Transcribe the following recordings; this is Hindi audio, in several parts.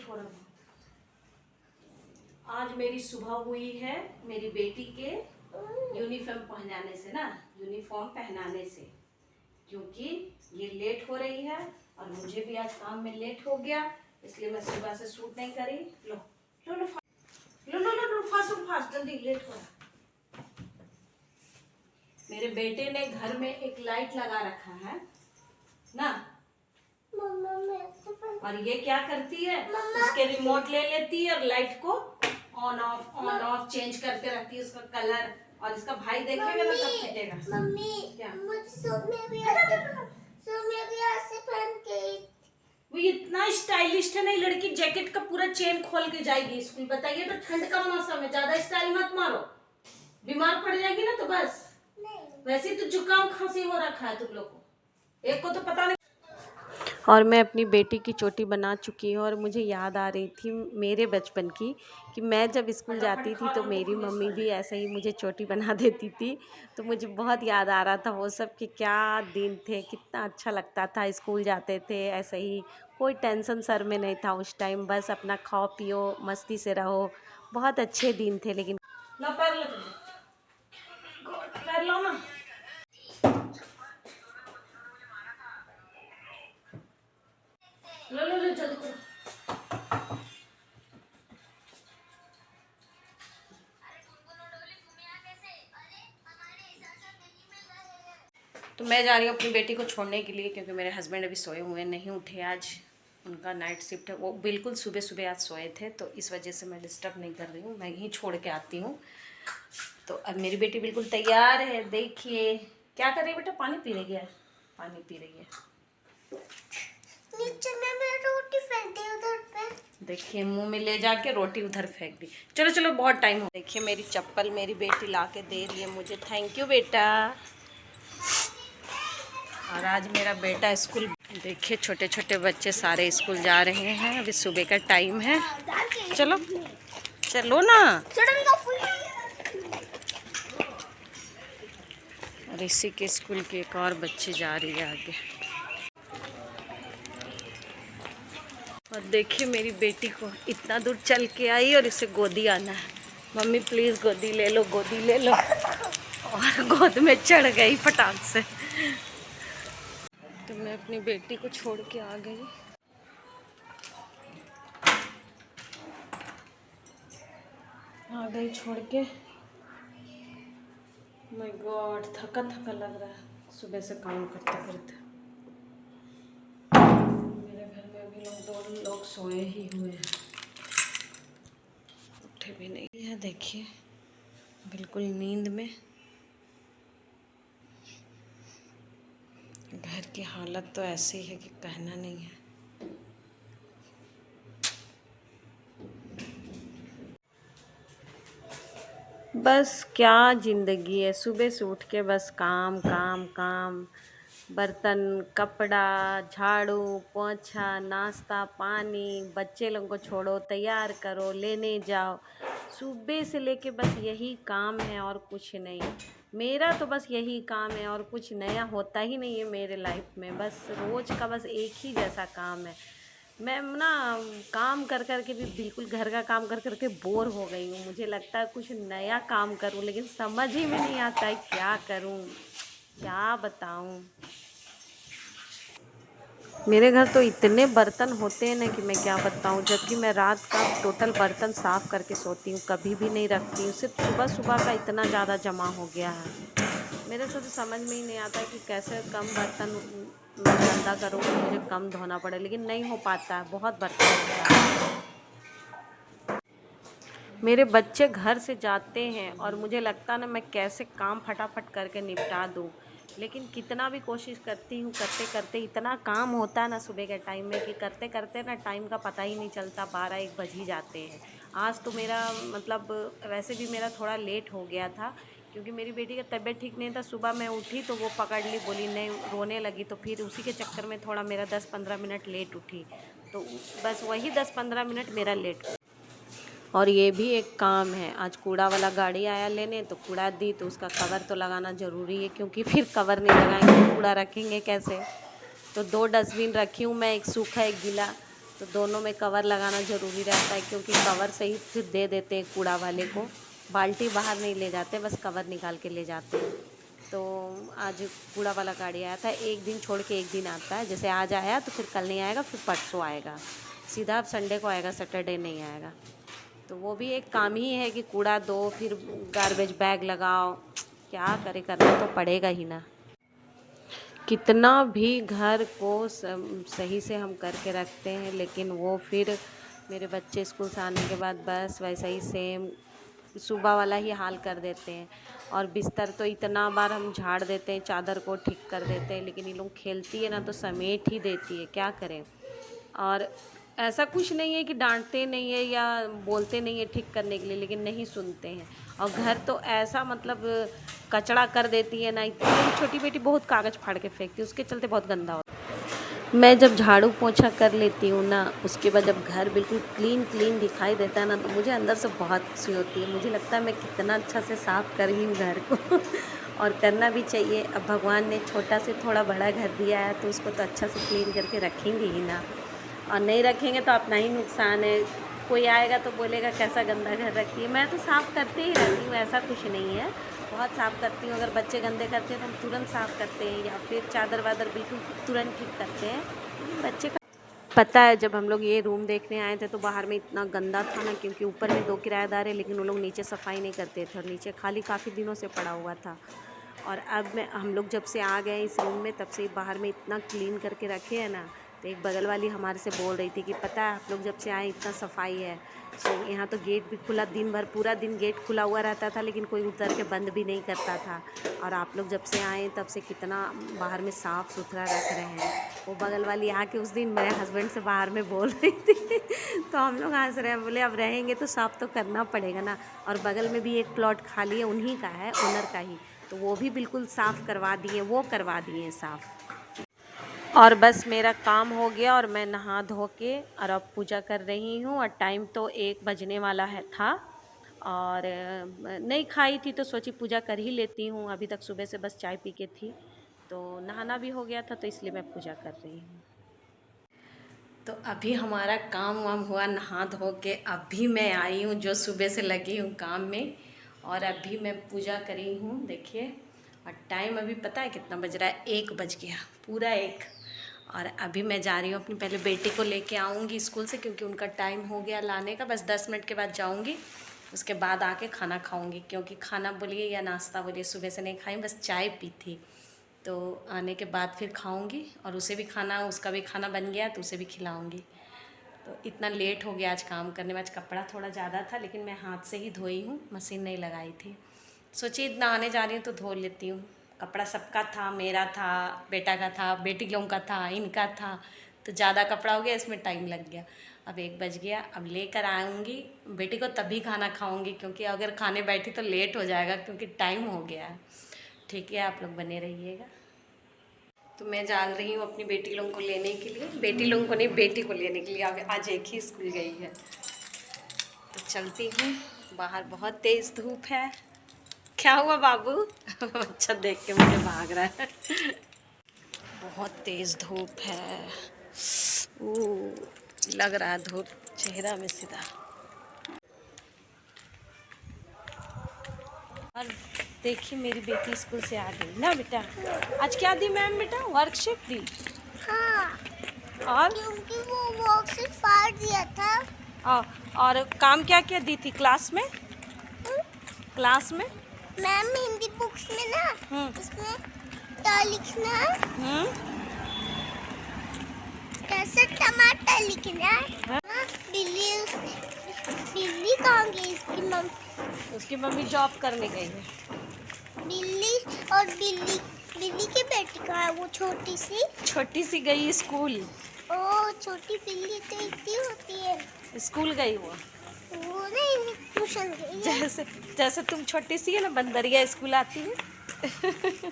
लेट हो रहा है। आज मेरी सुबह हुई है मेरी बेटी के यूनिफॉर्म पहनाने से ना, यूनिफॉर्म पहनाने से, क्योंकि ये लेट हो रही है और मुझे भी आज काम में लेट हो गया, इसलिए मैं सुबह से शूट नहीं करी। लो लो लो लो लो लो, लो फास्ट फास्ट, जल्दी, लेट हो रहा। मेरे बेटे ने घर में एक लाइट लगा रखा है ना, और ये क्या करती है, उसके रिमोट ले लेती है और लाइट को ऑन ऑफ चेंज करते रहती है, उसका कलर। और इसका भाई देखेगा ना तब फटेगा। मम्मी, क्या मुझे सूट में भी ऐसे पहन के। वो इतना स्टाइलिश है ना, लड़की जैकेट का पूरा चेन खोल के जाएगी स्कूल। बताइए, तो ठंड का मौसम है, ज्यादा स्टाइल मत मारो, बीमार पड़ जाएगी ना तो बस। नहीं, वैसे तो जुकाम खांसी हो रखा है तुम लोग को, एक को तो पता नहीं। और मैं अपनी बेटी की चोटी बना चुकी हूँ और मुझे याद आ रही थी मेरे बचपन की कि मैं जब स्कूल जाती थी तो मेरी मम्मी भी ऐसे ही मुझे चोटी बना देती थी। तो मुझे बहुत याद आ रहा था वो सब कि क्या दिन थे, कितना अच्छा लगता था। स्कूल जाते थे ऐसे ही, कोई टेंशन सर में नहीं था उस टाइम, बस अपना खाओ पियो मस्ती से रहो। बहुत अच्छे दिन थे। लेकिन लो पैर लो, पैर लो ना। लो लो लो, जल्दी करो। तो मैं जा रही हूँ अपनी बेटी को छोड़ने के लिए, क्योंकि मेरे हस्बैंड अभी सोए हुए नहीं उठे आज, उनका नाइट शिफ्ट है। वो बिल्कुल सुबह सुबह आज सोए थे, तो इस वजह से मैं डिस्टर्ब नहीं कर रही हूँ, मैं यहीं छोड़ के आती हूँ। तो अब मेरी बेटी बिल्कुल तैयार है। देखिए क्या कर रही है बेटा, पानी पी रही है, पानी पी रही है। नीचे में मैं रोटी फेंक दी उधर पे। देखिए मुंह में ले जाके रोटी उधर फेंक दी। चलो चलो, बहुत टाइम हो। देखिए मेरी चप्पल मेरी बेटी ला के दे रही है मुझे, थैंक यू बेटा। और आज मेरा बेटा स्कूल, देखिए छोटे छोटे बच्चे सारे स्कूल जा रहे हैं, अभी सुबह का टाइम है। चलो चलो ना। और इसी के स्कूल की एक और बच्ची जा रही है आगे। और देखिए मेरी बेटी को इतना दूर चल के आई और इसे गोदी आना है। मम्मी प्लीज़ गोदी ले लो, गोदी ले लो। और गोद में चढ़ गई फटाक से। तो मैं अपनी बेटी को छोड़ के आ गई। छोड़ के। माय गॉड, थका थका लग रहा है सुबह से काम करते करते। मेरे घर में अभी दो लोग सोए ही हुए हैं, उठे भी नहीं है। देखिए बिल्कुल नींद में। घर की हालत तो ऐसी है कि कहना नहीं है। बस क्या ज़िंदगी है, सुबह से उठ के बस काम काम काम, बर्तन कपड़ा झाड़ू पोंछा नाश्ता पानी, बच्चे लोगों को छोड़ो तैयार करो लेने जाओ। सुबह से लेके बस यही काम है और कुछ नहीं। मेरा तो बस यही काम है और कुछ नया होता ही नहीं है मेरे लाइफ में। बस रोज़ का बस एक ही जैसा काम है। मैं ना काम कर कर के भी बिल्कुल, घर का काम कर कर के बोर हो गई हूँ। मुझे लगता है कुछ नया काम करूँ, लेकिन समझ ही में नहीं आता है क्या करूँ, क्या बताऊँ। मेरे घर तो इतने बर्तन होते हैं ना कि मैं क्या बताऊँ। जबकि मैं रात का टोटल बर्तन साफ़ करके सोती हूँ, कभी भी नहीं रखती हूँ। सिर्फ सुबह सुबह का इतना ज़्यादा जमा हो गया है। मेरे से तो समझ में ही नहीं आता कि कैसे कम बर्तन मैं गंदा करूँ, मुझे कम धोना पड़े, लेकिन नहीं हो पाता है, बहुत बर्तन होता है। मेरे बच्चे घर से जाते हैं और मुझे लगता ना मैं कैसे काम फटाफट करके निपटा दूँ, लेकिन कितना भी कोशिश करती हूँ, करते करते इतना काम होता है ना सुबह के टाइम में कि करते करते ना टाइम का पता ही नहीं चलता, 12-1 बज ही जाते हैं। आज तो मेरा मतलब वैसे भी मेरा थोड़ा लेट हो गया था, क्योंकि मेरी बेटी का तबीयत ठीक नहीं था। सुबह मैं उठी तो वो पकड़ ली, बोली नहीं, रोने लगी, तो फिर उसी के चक्कर में थोड़ा मेरा 10-15 मिनट लेट उठी। तो बस वही 10-15 मिनट मेरा लेट। और ये भी एक काम है। आज कूड़ा वाला गाड़ी आया लेने, तो कूड़ा दी तो उसका कवर तो लगाना ज़रूरी है, क्योंकि फिर कवर नहीं लगाएंगे तो कूड़ा रखेंगे कैसे। तो 2 डस्टबिन रखी हूँ मैं, एक सूखा एक गीला। तो दोनों में कवर लगाना ज़रूरी रहता है, क्योंकि कवर से ही फिर दे देते हैं कूड़ा वाले को। बाल्टी बाहर नहीं ले जाते, बस कवर निकाल के ले जाते हैं। तो आज कूड़ा वाला गाड़ी आया था, एक दिन छोड़ के एक दिन आता है। जैसे आज आया तो फिर कल नहीं आएगा, फिर परसों आएगा, सीधा अब संडे को आएगा, सैटरडे नहीं आएगा। तो वो भी एक काम ही है कि कूड़ा दो, फिर गार्बेज बैग लगाओ, क्या करे, करना तो पड़ेगा ही ना। कितना भी घर को सही से हम करके रखते हैं, लेकिन वो फिर मेरे बच्चे स्कूल से आने के बाद बस वैसा ही सेम सुबह वाला ही हाल कर देते हैं। और बिस्तर तो इतना बार हम झाड़ देते हैं, चादर को ठीक कर देते हैं, लेकिन ये लोग खेलती है ना तो समेट ही देती है, क्या करें। और ऐसा कुछ नहीं है कि डांटते नहीं है या बोलते नहीं है ठीक करने के लिए, लेकिन नहीं सुनते हैं। और घर तो ऐसा मतलब कचड़ा कर देती है ना, इतनी छोटी बेटी बहुत कागज़ फाड़ के फेंकती है, उसके चलते बहुत गंदा होता है। मैं जब झाड़ू पोछा कर लेती हूँ ना, उसके बाद जब घर बिल्कुल क्लीन दिखाई देता है ना, तो मुझे अंदर से बहुत खुशी होती है। मुझे लगता है मैं कितना अच्छा से साफ़ कर रही हूँ घर को और करना भी चाहिए। अब भगवान ने छोटा से थोड़ा बड़ा घर दिया है, तो उसको तो अच्छा से क्लीन करके रखेंगे ही ना, और नहीं रखेंगे तो अपना ही नुकसान है। कोई आएगा तो बोलेगा कैसा गंदा घर रखी है। मैं तो साफ़ करते ही रहती हूँ, ऐसा कुछ नहीं है, बहुत साफ़ करती हूँ। अगर बच्चे गंदे करते हैं तो हम तुरंत साफ़ करते हैं, या फिर चादर वादर बिल्कुल तुरंत ठीक करते हैं। बच्चे का पता है, जब हम लोग ये रूम देखने आए थे तो बाहर में इतना गंदा था ना, क्योंकि ऊपर में 2 किराएदार है, लेकिन वो लोग नीचे सफाई नहीं करते थे और नीचे खाली काफ़ी दिनों से पड़ा हुआ था। और अब हम लोग जब से आ गए इस रूम में, तब से बाहर में इतना क्लीन करके रखे हैं ना। तो एक बगल वाली हमारे से बोल रही थी कि पता है आप लोग जब से आए इतना सफाई है, सो यहाँ तो गेट भी खुला, दिन भर पूरा दिन गेट खुला हुआ रहता था, लेकिन कोई उतर के बंद भी नहीं करता था। और आप लोग जब से आए तब से कितना बाहर में साफ़ सुथरा रख रहे हैं। वो बगल वाली आके उस दिन मेरे हस्बैंड से बाहर में बोल रही थी तो हम लोग हंस रहे हैं, बोले अब रहेंगे तो साफ़ तो करना पड़ेगा ना। और बगल में भी एक प्लॉट खाली है, उन्हीं का है, ओनर का ही, तो वो भी बिल्कुल साफ़ करवा दिए, वो करवा दिए साफ़। और बस मेरा काम हो गया और मैं नहा धो के और अब पूजा कर रही हूँ। और टाइम तो 1 बजने वाला है था, और नहीं खाई थी तो सोची पूजा कर ही लेती हूँ। अभी तक सुबह से बस चाय पी के थी, तो नहाना भी हो गया था, तो इसलिए मैं पूजा कर रही हूँ। तो अभी हमारा काम वाम हुआ नहा धो के, अभी मैं आई हूँ जो सुबह से लगी हूँ काम में, और अभी मैं पूजा करी हूँ, देखिए। और टाइम अभी पता है कितना बज रहा है, 1 बज गया, पूरा 1। और अभी मैं जा रही हूँ अपनी पहले बेटी को लेके आऊँगी स्कूल से, क्योंकि उनका टाइम हो गया लाने का। बस 10 मिनट के बाद जाऊँगी, उसके बाद आके खाना खाऊँगी, क्योंकि खाना बोलिए या नाश्ता बोलिए सुबह से नहीं खाई, बस चाय पी थी। तो आने के बाद फिर खाऊंगी, और उसे भी खाना, उसका भी खाना बन गया तो उसे भी खिलाऊंगी। तो इतना लेट हो गया आज काम करने में। आज कपड़ा थोड़ा ज़्यादा था, लेकिन मैं हाथ से ही धोई हूँ, मशीन नहीं लगाई थी। सोची नहाने जा रही हूँ तो धो लेती हूँ। कपड़ा सबका था, मेरा था, बेटा का था, बेटी लोगों का था, इनका था, तो ज़्यादा कपड़ा हो गया, इसमें टाइम लग गया। अब 1 बज गया, अब लेकर आऊँगी बेटी को, तभी खाना खाऊँगी, क्योंकि अगर खाने बैठी तो लेट हो जाएगा, क्योंकि टाइम हो गया है। ठीक है, आप लोग बने रहिएगा। तो मैं जा रही हूँ अपनी बेटी लोगों को लेने के लिए, बेटी लोगों को नहीं, बेटी को लेने के लिए। अब आज एक ही स्कूल गई है, तो चलती हूँ। बाहर बहुत तेज़ धूप है। क्या हुआ बाबू? बच्चा देख के मुझे भाग रहा है। बहुत तेज़ धूप है, लग रहा है धूप चेहरा में सीधा। और देखिए मेरी बेटी स्कूल से आ गई ना बेटा। आज क्या दी मैम बेटा? वर्कशीट दी। हाँ, और क्योंकि वो वर्कशीट फाड़ दिया था। और काम क्या क्या दी थी क्लास में? क्लास में मैम हिंदी बुक्स में ना, उसमें क्या लिखना है? कैसे टमाटर लिखना है? बिल्ली बिल्ली कहाँ गई? उसकी मम्मी जॉब करने गई है। बिल्ली और बिल्ली की बेटी कहाँ है? वो छोटी सी गई स्कूल। ओ, छोटी बिल्ली तो इतनी होती है। स्कूल गई वो नहीं, ट्यूशन गई है। जैसे तुम छोटी सी है ना, बंदरिया स्कूल आती है।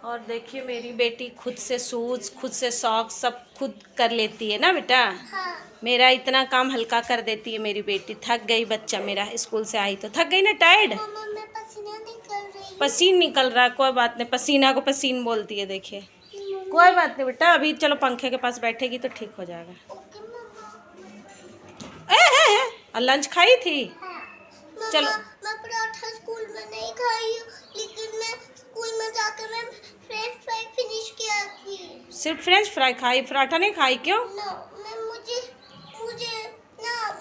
और देखिए मेरी बेटी खुद से शूज़, खुद से सॉक्स सब खुद कर लेती है ना बेटा। हाँ। मेरा इतना काम हल्का कर देती है मेरी बेटी। थक गई बच्चा मेरा, स्कूल से आई तो थक गई ना, टायर्ड। मम्मा मैं पसीना निकल रही। पसीन निकल रहा है, कोई बात नहीं, पसीना को पसीन बोलती है। देखिए कोई बात नहीं बेटा, अभी चलो पंखे के पास बैठेगी तो ठीक हो जाएगा। ओके और लंच खाई थी? चलो। मैं पराठा स्कूल में नहीं खाई हूँ, लेकिन मैं स्कूल में जाकर मैं फ्रेंच फ्राई फिनिश किया थी। सिर्फ फ्रेंच फ्राई खाई, पराठा नहीं खाई क्यों? नो, मैं मुझे मुझे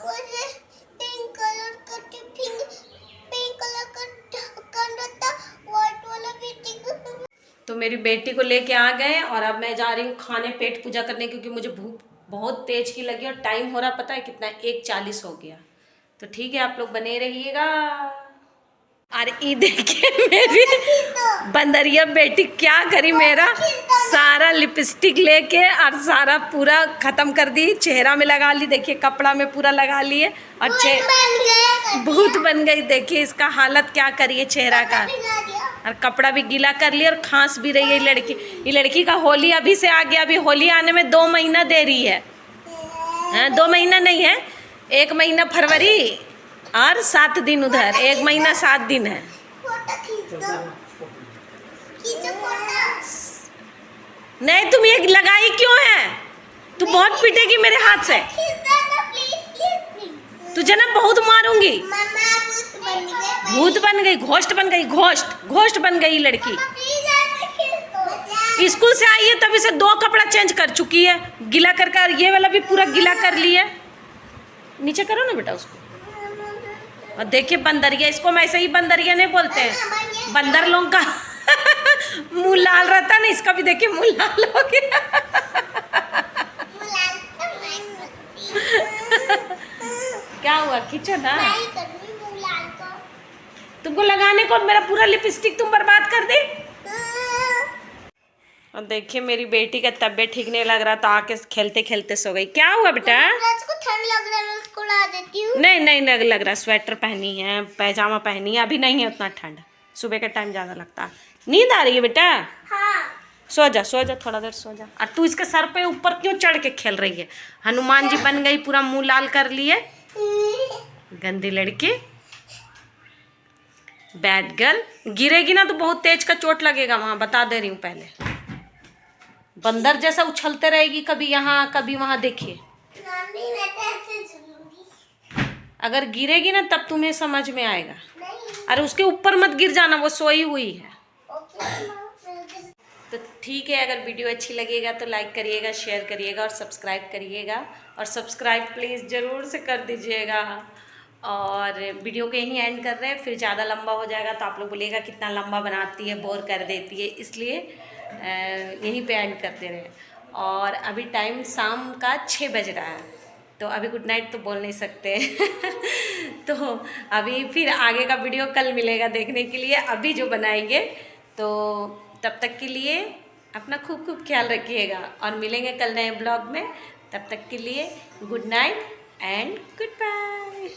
मुझे पिंक कलर का टिफिन, पिंक कलर का ढक्कन रहता, व्हाइट वाला बेटी। तो मेरी बेटी को लेके आ गए और अब मैं जा रही हूँ खाने पेट पूजा करने, क्योंकि मुझे भूख बहुत तेज की लगी और टाइम हो रहा पता है कितना, 1:40 हो गया। तो ठीक है, आप लोग बने रहिएगा। और ये देखिए मेरी बंदरिया बेटी क्या करी, मेरा सारा लिपस्टिक लेके और सारा पूरा खत्म कर दी, चेहरा में लगा ली, देखिए कपड़ा में पूरा लगा लिए और भूत बन गई। देखिए इसका हालत क्या करी है चेहरा का, और कपड़ा भी गीला कर लिया और खांस भी रही है ये लड़की का होली अभी से आ गया, अभी होली आने में 2 महीना देरी है। 2 महीना नहीं है, 1 महीना फरवरी और 7 दिन उधर, 1 महीना 7 दिन है। नहीं तुम ये लगाई क्यों है? तू बहुत पीटेगी मेरे हाथ से, तुझे ना बहुत मारूंगी। भूत बन गई, घोस्ट बन गई, घोस्ट बन गई लड़की। स्कूल से आई है तभी से 2 कपड़ा चेंज कर चुकी है, गीला कर ये वाला भी पूरा गीला कर लिया। नीचे करो ना बेटा उसको। और देखिए बंदरिया, इसको हम ऐसे ही बंदरिया नहीं बोलते हैं, बंदर लोगों का मुंह लाल रहता ना, इसका भी देखिए मुंह लाल हो गया। क्या हुआ, खींचो ना। तुमको लगाने को मेरा पूरा लिपस्टिक तुम बर्बाद कर दी। और देखिए मेरी बेटी का तबीयत ठीक नहीं लग रहा, तो आके खेलते खेलते सो गई। क्या हुआ बेटा? को ठंड लग रहा है, मैं उसको ला देती हूँ। नहीं लग रहा, स्वेटर पहनी है, पैजामा पहनी है, अभी नहीं है उतना ठंड, सुबह के टाइम ज़्यादा लगता है। नींद आ रही है बेटा? हाँ। सो जा थोड़ा देर सो जा। और तू इसके सर पे ऊपर क्यों चढ़ के खेल रही है? हनुमान जी बन गई, पूरा मुंह लाल कर लिए, गंदी लड़की, बैड गर्ल। गिरेगी ना तो बहुत तेज का चोट लगेगा वहां, बता दे रही हूँ पहले। बंदर जैसा उछलते रहेगी, कभी यहाँ कभी वहां। देखिए नानी, मैं तो ऐसे झूलूंगी। अगर गिरेगी ना तब तुम्हें समझ में आएगा। नहीं। अरे उसके ऊपर मत गिर जाना, वो सोई हुई है। ओके। तो ठीक है, अगर वीडियो अच्छी लगेगा तो लाइक करिएगा, शेयर करिएगा और सब्सक्राइब करिएगा। और सब्सक्राइब प्लीज़ ज़रूर से कर दीजिएगा। और वीडियो को यहीं एंड कर रहे हैं, फिर ज़्यादा लंबा हो जाएगा तो आप लोग बोलिएगा कितना लंबा बनाती है, बोर कर देती है, इसलिए यहीं पे एंड कर दे रहे हैं। और अभी टाइम शाम का 6 बज रहा है, तो अभी गुड नाइट तो बोल नहीं सकते। तो अभी फिर आगे का वीडियो कल मिलेगा देखने के लिए, अभी जो बनाएंगे। तो तब तक के लिए अपना खूब ख्याल रखिएगा और मिलेंगे कल नए ब्लॉग में। तब तक के लिए good night and good bye.